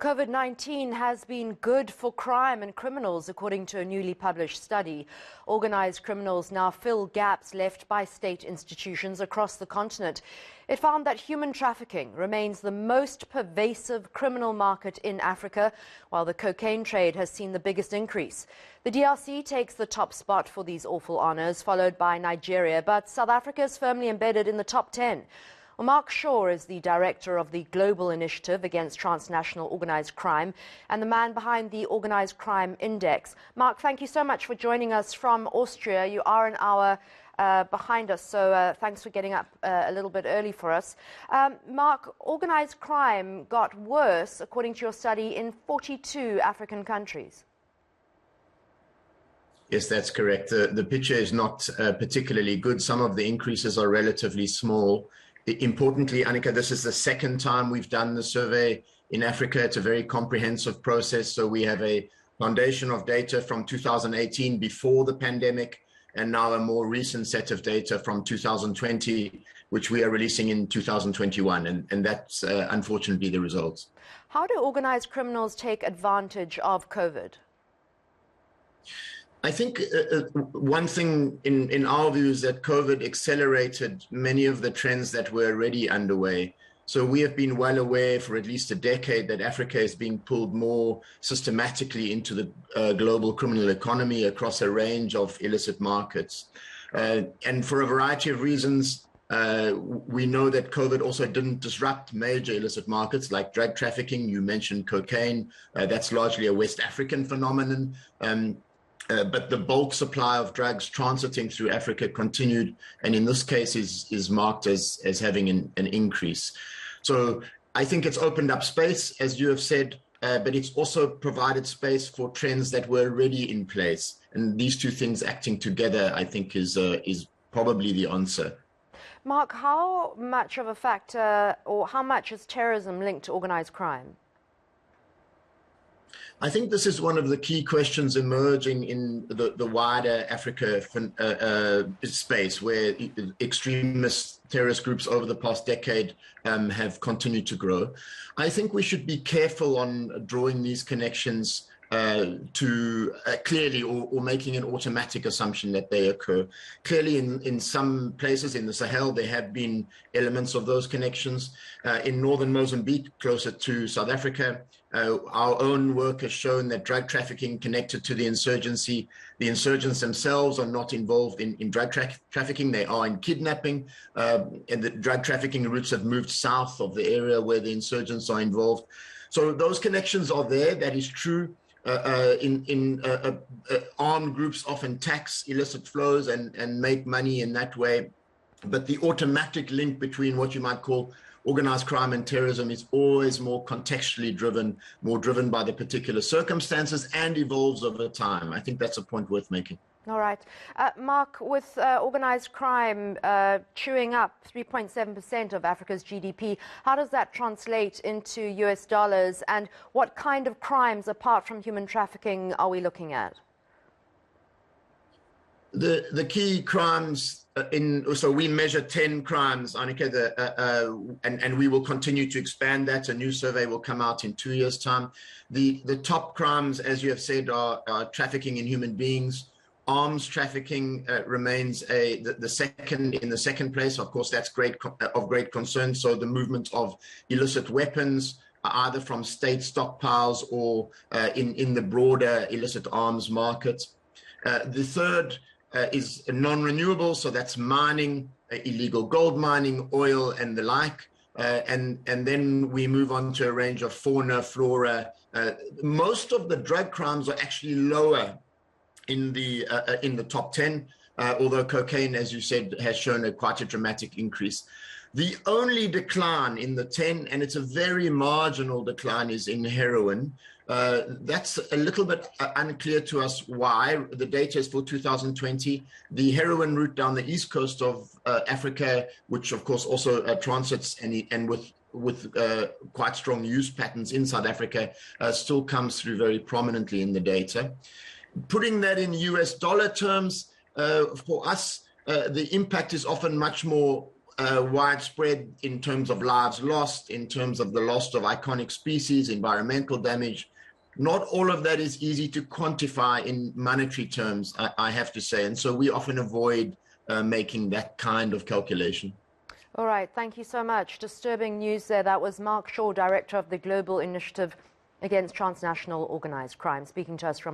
Well, COVID-19 has been good for crime and criminals, according to a newly published study. Organized criminals now fill gaps left by state institutions across the continent. It found that human trafficking remains the most pervasive criminal market in Africa, while the cocaine trade has seen the biggest increase. The DRC takes the top spot for these awful honors, followed by Nigeria, but South Africa is firmly embedded in the top 10. Well, Mark Shaw is the director of the Global Initiative Against Transnational Organised Crime and the man behind the Organised Crime Index. Mark, thank you so much for joining us from Austria. You are an hour behind us, so thanks for getting up a little bit early for us. Mark, organised crime got worse, according to your study, in 42 African countries. Yes, that's correct. The picture is not particularly good. Some of the increases are relatively small. Importantly, Annika, this is the second time we've done the survey in Africa. It's a very comprehensive process. So we have a foundation of data from 2018 before the pandemic, and now a more recent set of data from 2020, which we are releasing in 2021. And that's unfortunately the results. How do organized criminals take advantage of COVID? I think one thing in our view is that COVID accelerated many of the trends that were already underway. So we have been well aware for at least a decade that Africa is being pulled more systematically into the global criminal economy across a range of illicit markets. And for a variety of reasons, we know that COVID also didn't disrupt major illicit markets like drug trafficking. You mentioned cocaine. That's largely a West African phenomenon. But the bulk supply of drugs transiting through Africa continued, and in this case is marked as having an increase. So I think it's opened up space, as you have said, but it's also provided space for trends that were already in place. And these two things acting together, I think, is probably the answer. Mark, how much of a factor, or how much is terrorism linked to organized crime? I think this is one of the key questions emerging in the wider Africa space, where extremist terrorist groups over the past decade have continued to grow. I think we should be careful on drawing these connections to clearly or making an automatic assumption that they occur. Clearly, in some places in the Sahel, there have been elements of those connections. In northern Mozambique, closer to South Africa, our own work has shown that drug trafficking connected to the insurgency. The insurgents themselves are not involved in drug trafficking. They are in kidnapping. And the drug trafficking routes have moved south of the area where the insurgents are involved. So those connections are there. That is true. Armed groups often tax illicit flows and make money in that way. But the automatic link between what you might call organized crime and terrorism is always more contextually driven, more driven by the particular circumstances, and evolves over time. I think that's a point worth making. All right. Mark, with organized crime chewing up 3.7% of Africa's GDP, how does that translate into US dollars, and what kind of crimes, apart from human trafficking, are we looking at? The key crimes so we measure 10 crimes, Annika, and we will continue to expand that. A new survey will come out in 2 years' time. The top crimes, as you have said, are trafficking in human beings. Arms trafficking remains the second place. Of course, that's of great concern. So the movement of illicit weapons, either from state stockpiles or in the broader illicit arms market. The third is non-renewable, so that's mining, illegal gold mining, oil, and the like. And then we move on to a range of fauna, flora. Most of the drug crimes are actually lower in the top 10, although cocaine, as you said, has shown quite a dramatic increase. The only decline in the 10, and it's a very marginal decline, is in heroin. That's a little bit unclear to us why. The data is for 2020. The heroin route down the east coast of Africa, which of course also transits and with quite strong use patterns in South Africa, still comes through very prominently in the data. Putting that in US dollar terms, for us, the impact is often much more widespread in terms of lives lost, in terms of the loss of iconic species, environmental damage. Not all of that is easy to quantify in monetary terms, I have to say. And so we often avoid making that kind of calculation. All right, thank you so much. Disturbing news there. That was Mark Shaw, Director of the Global Initiative Against Transnational Organized Crime, speaking to us from